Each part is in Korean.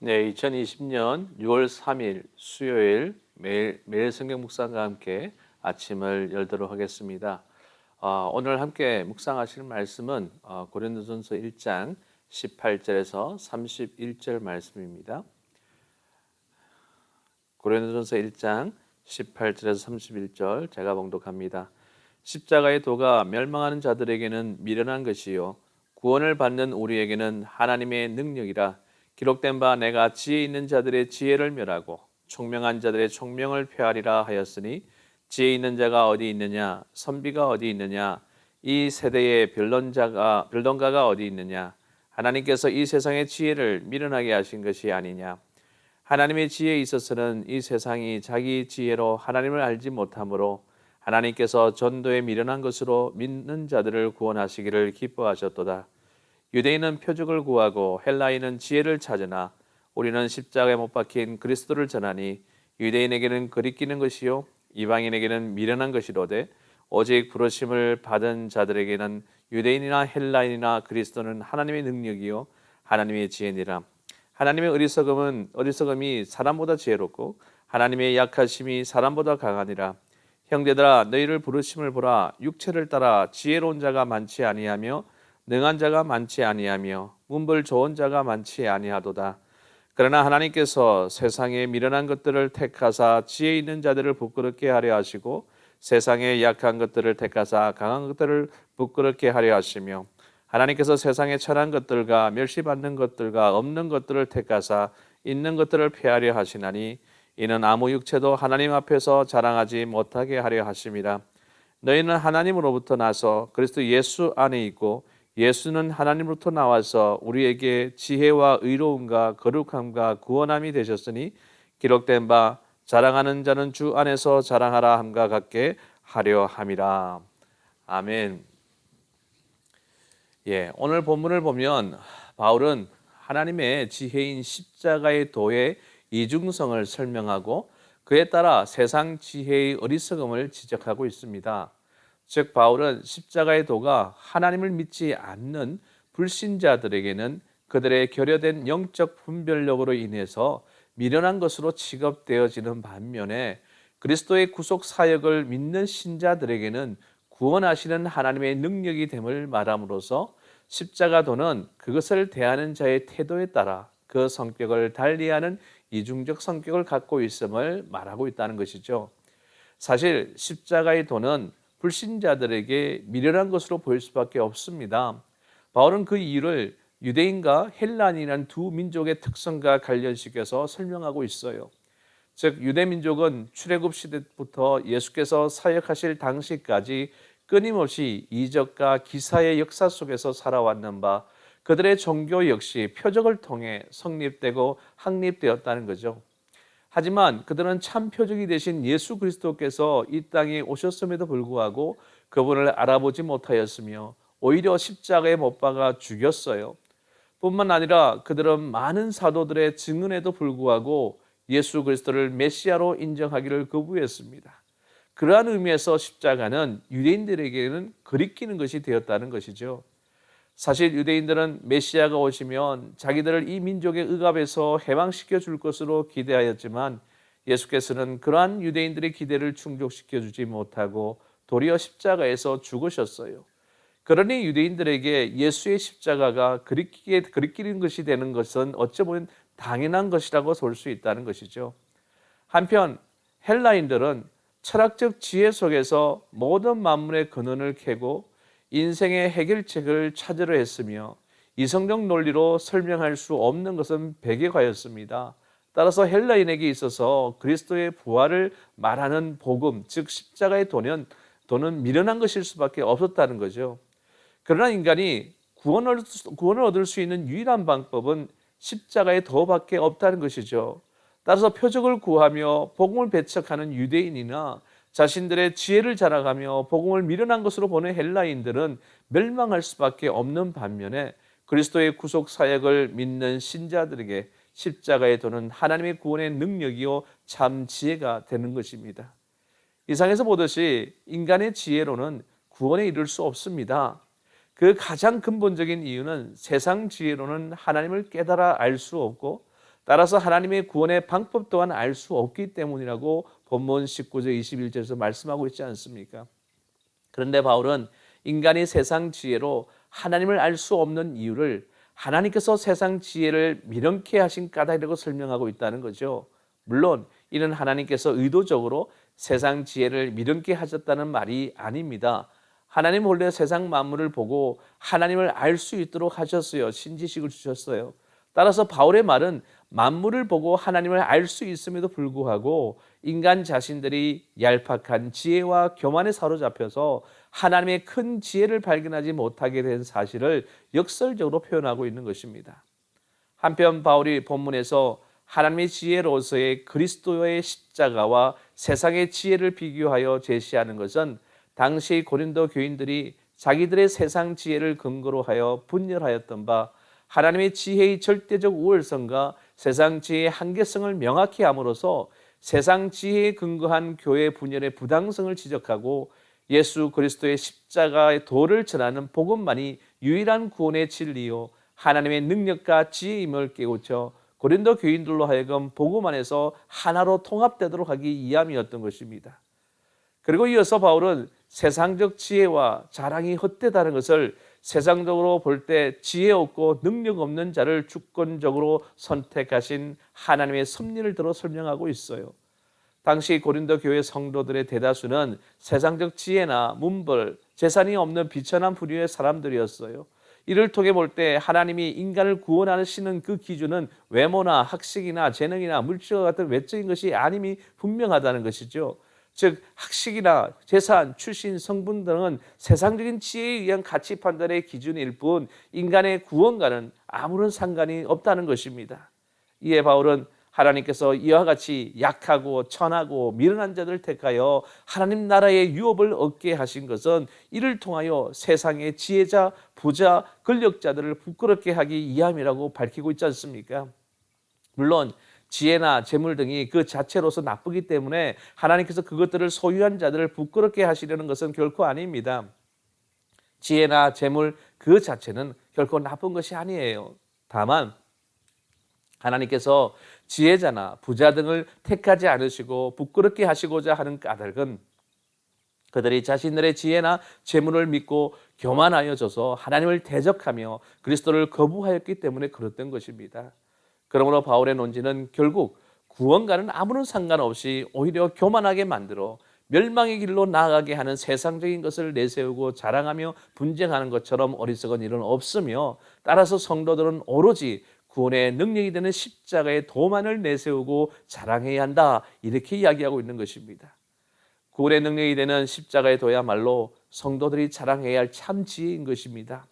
네, 2020년 6월 3일 수요일 매일 성경 묵상과 함께 아침을 열도록 하겠습니다. 오늘 함께 묵상하실 말씀은 고린도전서 1장 18절에서 31절 말씀입니다. 고린도전서 1장 18절에서 31절 제가 봉독합니다. 십자가의 도가 멸망하는 자들에게는 미련한 것이요 구원을 받는 우리에게는 하나님의 능력이라. 기록된 바 내가 지혜 있는 자들의 지혜를 멸하고 총명한 자들의 총명을 폐하리라 하였으니 지혜 있는 자가 어디 있느냐 선비가 어디 있느냐 이 세대의 변론가가 어디 있느냐. 하나님께서 이 세상의 지혜를 미련하게 하신 것이 아니냐. 하나님의 지혜에 있어서는 이 세상이 자기 지혜로 하나님을 알지 못하므로 하나님께서 전도에 미련한 것으로 믿는 자들을 구원하시기를 기뻐하셨도다. 유대인은 표적을 구하고 헬라인은 지혜를 찾으나 우리는 십자가에 못 박힌 그리스도를 전하니 유대인에게는 거리끼는 것이요 이방인에게는 미련한 것이로되 오직 부르심을 받은 자들에게는 유대인이나 헬라인이나 그리스도는 하나님의 능력이요 하나님의 지혜니라. 하나님의 어리석음이 사람보다 지혜롭고 하나님의 약하심이 사람보다 강하니라. 형제들아 너희를 부르심을 보라. 육체를 따라 지혜로운 자가 많지 아니하며 능한 자가 많지 아니하며 문벌 좋은 자가 많지 아니하도다. 그러나 하나님께서 세상에 미련한 것들을 택하사 지혜 있는 자들을 부끄럽게 하려 하시고 세상에 약한 것들을 택하사 강한 것들을 부끄럽게 하려 하시며 하나님께서 세상에 천한 것들과 멸시받는 것들과 없는 것들을 택하사 있는 것들을 폐하려 하시나니 이는 아무 육체도 하나님 앞에서 자랑하지 못하게 하려 하심이라. 너희는 하나님으로부터 나서 그리스도 예수 안에 있고 예수는 하나님으로부터 나와서 우리에게 지혜와 의로움과 거룩함과 구원함이 되셨으니 기록된 바 자랑하는 자는 주 안에서 자랑하라 함과 같게 하려 함이라. 아멘. 오늘 본문을 보면 바울은 하나님의 지혜인 십자가의 도의 이중성을 설명하고 그에 따라 세상 지혜의 어리석음을 지적하고 있습니다. 즉 바울은 십자가의 도가 하나님을 믿지 않는 불신자들에게는 그들의 결여된 영적 분별력으로 인해서 미련한 것으로 취급되어지는 반면에 그리스도의 구속 사역을 믿는 신자들에게는 구원하시는 하나님의 능력이 됨을 말함으로써 십자가도는 그것을 대하는 자의 태도에 따라 그 성격을 달리하는 이중적 성격을 갖고 있음을 말하고 있다는 것이죠. 사실 십자가의 도는 불신자들에게 미련한 것으로 보일 수밖에 없습니다. 바울은 그 이유를 유대인과 헬라인이라는 두 민족의 특성과 관련시켜서 설명하고 있어요. 즉 유대 민족은 출애굽 시대부터 예수께서 사역하실 당시까지 끊임없이 이적과 기사의 역사 속에서 살아왔는 바 그들의 종교 역시 표적을 통해 성립되고 확립되었다는 거죠. 하지만 그들은 참 표적이 되신 예수 그리스도께서 이 땅에 오셨음에도 불구하고 그분을 알아보지 못하였으며 오히려 십자가에 못 박아 죽였어요. 뿐만 아니라 그들은 많은 사도들의 증언에도 불구하고 예수 그리스도를 메시아로 인정하기를 거부했습니다. 그러한 의미에서 십자가는 유대인들에게는 거리끼는 것이 되었다는 것이죠. 사실 유대인들은 메시아가 오시면 자기들을 이 민족의 억압에서 해방시켜 줄 것으로 기대하였지만 예수께서는 그러한 유대인들의 기대를 충족시켜 주지 못하고 도리어 십자가에서 죽으셨어요. 그러니 유대인들에게 예수의 십자가가 거리끼는 것이 되는 것은 어찌 보면 당연한 것이라고 볼 수 있다는 것이죠. 한편 헬라인들은 철학적 지혜 속에서 모든 만물의 근원을 캐고 인생의 해결책을 찾으려 했으며 이성적 논리로 설명할 수 없는 것은 백의과였습니다. 따라서 헬라인에게 있어서 그리스도의 부활을 말하는 복음, 즉 십자가의 도는 미련한 것일 수밖에 없었다는 거죠. 그러나 인간이 구원을 얻을 수 있는 유일한 방법은 십자가의 도밖에 없다는 것이죠. 따라서 표적을 구하며 복음을 배척하는 유대인이나 자신들의 지혜를 자랑하며 복음을 미련한 것으로 보는 헬라인들은 멸망할 수밖에 없는 반면에 그리스도의 구속 사역을 믿는 신자들에게 십자가의 도는 하나님의 구원의 능력이요 참 지혜가 되는 것입니다. 이상에서 보듯이 인간의 지혜로는 구원에 이를 수 없습니다. 그 가장 근본적인 이유는 세상 지혜로는 하나님을 깨달아 알 수 없고 따라서 하나님의 구원의 방법 또한 알 수 없기 때문이라고 본문 19절 21절에서 말씀하고 있지 않습니까? 그런데 바울은 인간이 세상 지혜로 하나님을 알 수 없는 이유를 하나님께서 세상 지혜를 미련케 하신 까닭이라고 설명하고 있다는 거죠. 물론 이는 하나님께서 의도적으로 세상 지혜를 미련케 하셨다는 말이 아닙니다. 하나님 원래 세상 만물을 보고 하나님을 알 수 있도록 하셨어요. 신지식을 주셨어요. 따라서 바울의 말은 만물을 보고 하나님을 알 수 있음에도 불구하고 인간 자신들이 얄팍한 지혜와 교만에 사로잡혀서 하나님의 큰 지혜를 발견하지 못하게 된 사실을 역설적으로 표현하고 있는 것입니다. 한편 바울이 본문에서 하나님의 지혜로서의 그리스도의 십자가와 세상의 지혜를 비교하여 제시하는 것은 당시 고린도 교인들이 자기들의 세상 지혜를 근거로 하여 분열하였던 바 하나님의 지혜의 절대적 우월성과 세상 지혜의 한계성을 명확히 함으로써 세상 지혜에 근거한 교회 분열의 부당성을 지적하고 예수 그리스도의 십자가의 도를 전하는 복음만이 유일한 구원의 진리요 하나님의 능력과 지혜임을 깨우쳐 고린도 교인들로 하여금 복음 안에서 하나로 통합되도록 하기 위함이었던 것입니다. 그리고 이어서 바울은 세상적 지혜와 자랑이 헛되다는 것을 세상적으로 볼 때 지혜 없고 능력 없는 자를 주권적으로 선택하신 하나님의 섭리를 들어 설명하고 있어요. 당시 고린도 교회 성도들의 대다수는 세상적 지혜나 문벌, 재산이 없는 비천한 부류의 사람들이었어요. 이를 통해 볼 때 하나님이 인간을 구원하시는 그 기준은 외모나 학식이나 재능이나 물질과 같은 외적인 것이 아님이 분명하다는 것이죠. 즉 학식이나 재산, 출신, 성분 등은 세상적인 지혜에 의한 가치 판단의 기준일 뿐 인간의 구원과는 아무런 상관이 없다는 것입니다. 이에 바울은 하나님께서 이와 같이 약하고 천하고 미련한 자들을 택하여 하나님 나라의 유업을 얻게 하신 것은 이를 통하여 세상의 지혜자, 부자, 권력자들을 부끄럽게 하기 위함이라고 밝히고 있지 않습니까? 물론 지혜나 재물 등이 그 자체로서 나쁘기 때문에 하나님께서 그것들을 소유한 자들을 부끄럽게 하시려는 것은 결코 아닙니다. 지혜나 재물 그 자체는 결코 나쁜 것이 아니에요. 다만 하나님께서 지혜자나 부자 등을 택하지 않으시고 부끄럽게 하시고자 하는 까닭은 그들이 자신들의 지혜나 재물을 믿고 교만하여져서 하나님을 대적하며 그리스도를 거부하였기 때문에 그렇던 것입니다. 그러므로 바울의 논지는 결국 구원과는 아무런 상관없이 오히려 교만하게 만들어 멸망의 길로 나아가게 하는 세상적인 것을 내세우고 자랑하며 분쟁하는 것처럼 어리석은 일은 없으며 따라서 성도들은 오로지 구원의 능력이 되는 십자가의 도만을 내세우고 자랑해야 한다 이렇게 이야기하고 있는 것입니다. 구원의 능력이 되는 십자가의 도야말로 성도들이 자랑해야 할 참 지혜인 것입니다.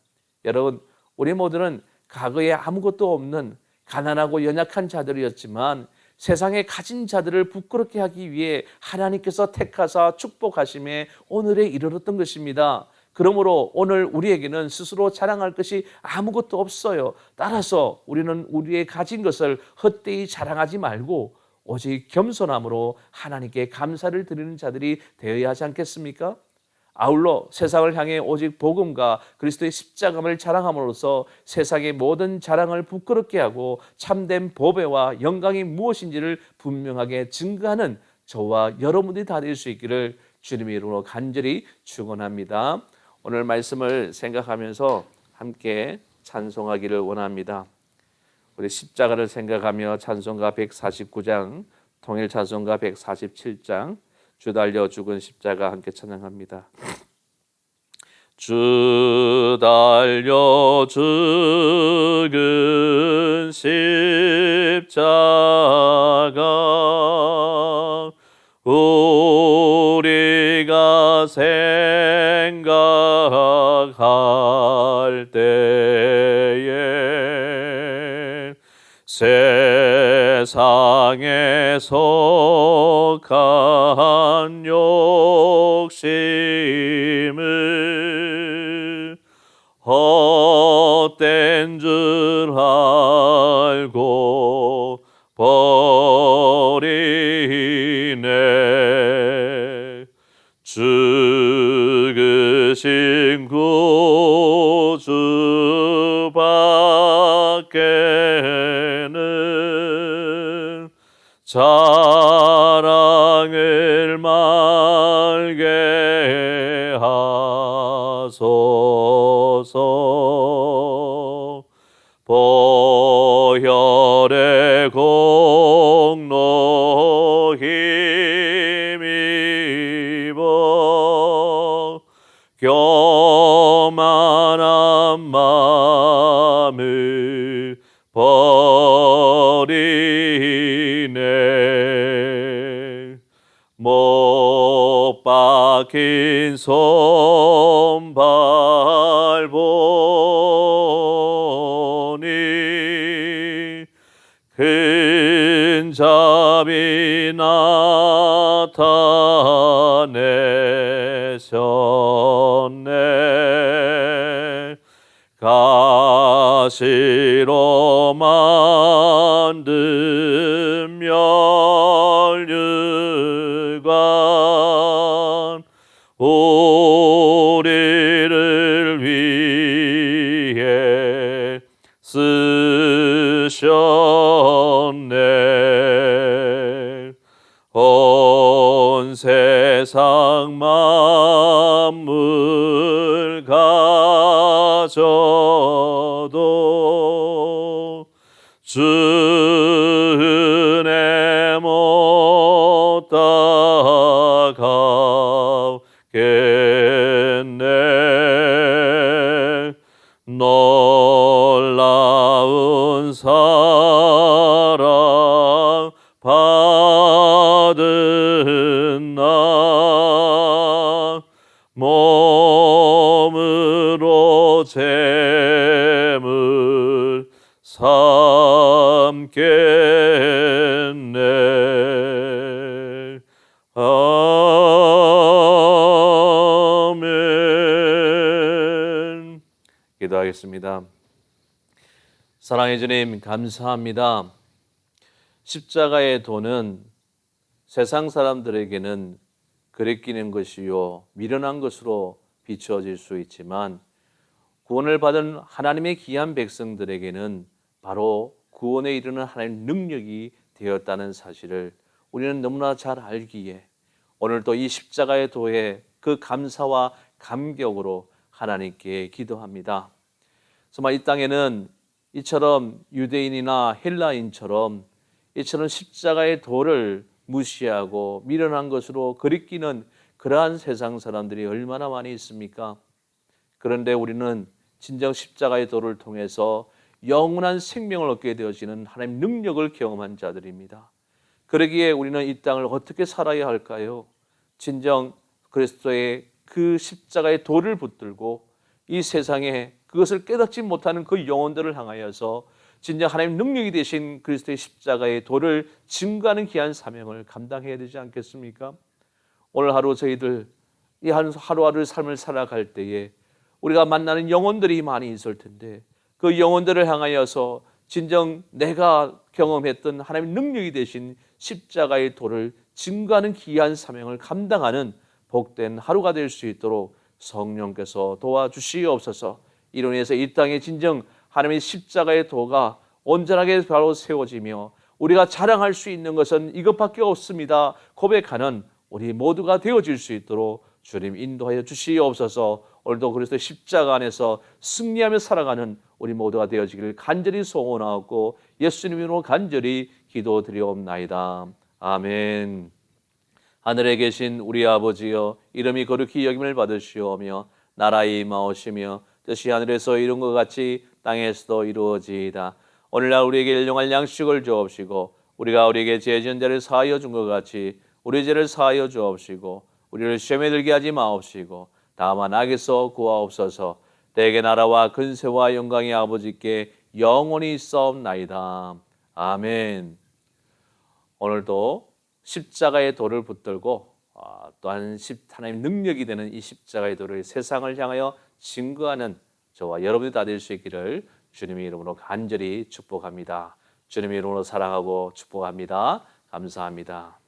여러분 우리 모두는 과거에 아무것도 없는 가난하고 연약한 자들이었지만 세상에 가진 자들을 부끄럽게 하기 위해 하나님께서 택하사 축복하심에 오늘에 이르렀던 것입니다. 그러므로 오늘 우리에게는 스스로 자랑할 것이 아무것도 없어요. 따라서 우리는 우리의 가진 것을 헛되이 자랑하지 말고 오직 겸손함으로 하나님께 감사를 드리는 자들이 되어야 하지 않겠습니까? 아울러 세상을 향해 오직 복음과 그리스도의 십자가를 자랑함으로써 세상의 모든 자랑을 부끄럽게 하고 참된 보배와 영광이 무엇인지를 분명하게 증거하는 저와 여러분들이 다 될 수 있기를 주님의 이름으로 간절히 축원합니다. 오늘 말씀을 생각하면서 함께 찬송하기를 원합니다. 우리 십자가를 생각하며 찬송가 149장, 통일 찬송가 147장, 주 달려 죽은 십자가 함께 찬양합니다. 주 달려 죽은 십자가 우리가 생각할 때에 세상에 속한 욕심을 헛된 줄 알고 버리네. 죽으신 구주밖에는 자랑을 말게 하소서. 보혈의 공로 힘입어 교만한 마음을 버리네. 못 박힌 손발 보니 큰 자비 나타내셨네. 가시로 만든 멸류관 우리를 위해 쓰셨네. 온 세상 만물 가져도 주 은혜 못 따라가겠네. 놀라운 사랑 받은 나 몸으로 재물 삼겠네. 아멘. 기도하겠습니다. 사랑의 주님, 감사합니다. 십자가의 도는 세상 사람들에게는 그리끼는 것이요 미련한 것으로 비추어질 수 있지만 구원을 받은 하나님의 귀한 백성들에게는 바로 구원에 이르는 하나님의 능력이 되었다는 사실을 우리는 너무나 잘 알기에 오늘도 이 십자가의 도에 그 감사와 감격으로 하나님께 기도합니다. 정말 이 땅에는 이처럼 유대인이나 헬라인처럼 이처럼 십자가의 도를 무시하고 미련한 것으로 그리끼는 그러한 세상 사람들이 얼마나 많이 있습니까? 그런데 우리는 진정 십자가의 도를 통해서 영원한 생명을 얻게 되어지는 하나님의 능력을 경험한 자들입니다. 그러기에 우리는 이 땅을 어떻게 살아야 할까요? 진정 그리스도의 그 십자가의 도를 붙들고 이 세상에 그것을 깨닫지 못하는 그 영혼들을 향하여서 진정 하나님 능력이 되신 그리스도의 십자가의 도를 증거하는 귀한 사명을 감당해야 되지 않겠습니까? 오늘 하루 저희들 이 하루하루 삶을 살아갈 때에 우리가 만나는 영혼들이 많이 있을 텐데 그 영혼들을 향하여서 진정 내가 경험했던 하나님의 능력이 되신 십자가의 도를 증거하는 귀한 사명을 감당하는 복된 하루가 될 수 있도록 성령께서 도와주시옵소서. 이로 인해서 이 땅에 진정 하나님의 십자가의 도가 온전하게 바로 세워지며 우리가 자랑할 수 있는 것은 이것밖에 없습니다 고백하는 우리 모두가 되어질 수 있도록 주님 인도하여 주시옵소서. 오늘도 그리스도 십자가 안에서 승리하며 살아가는 우리 모두가 되어지기를 간절히 소원하고 예수님으로 간절히 기도드리옵나이다. 아멘. 하늘에 계신 우리 아버지여, 이름이 거룩히 여김을 받으시오며 나라의 임하오시며 뜻이 하늘에서 이룬 것 같이 땅에서도 이루어지이다. 오늘날 우리에게 일용할 양식을 주옵시고 우리가 우리에게 죄 지은 자를 사하여 준 것 같이 우리 죄를 사하여 주옵시고 우리를 시험에 들게 하지 마옵시고 다만 악에서 구하옵소서. 대개 나라와 근세와 영광의 아버지께 영원히 있사옵나이다. 아멘. 오늘도 십자가의 도를 붙들고 또한 하나님 능력이 되는 이 십자가의 도를 세상을 향하여 증거하는 저와 여러분이 다 될 수 있기를 주님의 이름으로 간절히 축복합니다. 주님의 이름으로 사랑하고 축복합니다. 감사합니다.